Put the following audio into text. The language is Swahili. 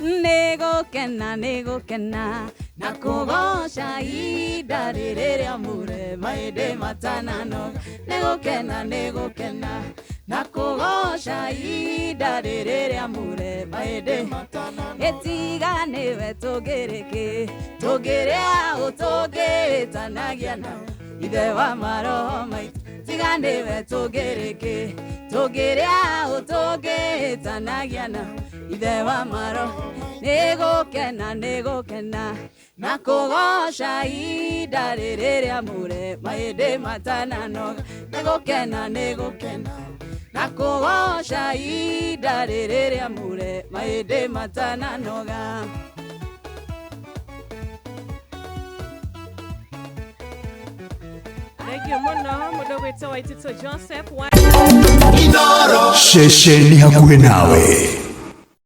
nego kena nakugosha ida rĩrĩa mũrema ĩndĩ matananoga nego kena nakugosha ida rĩrĩa mũrema ĩndĩ matananoga ĩtiganĩwe tũngĩrĩa ũtũngĩtanagia na ithe wa maroho maitũ tiganĩwe tũngĩrĩa ũtũngĩtanagia na ithe wa maroho nego kena nakugosha ida rĩrĩa mũrema ĩndĩ matananoga nego kena nakugosha ida rĩrĩa mũrema ĩndĩ matananoga. Thank you, Mono. Mudogo Ito Waitito Joseph. Sheshe ni hakuwe nawe.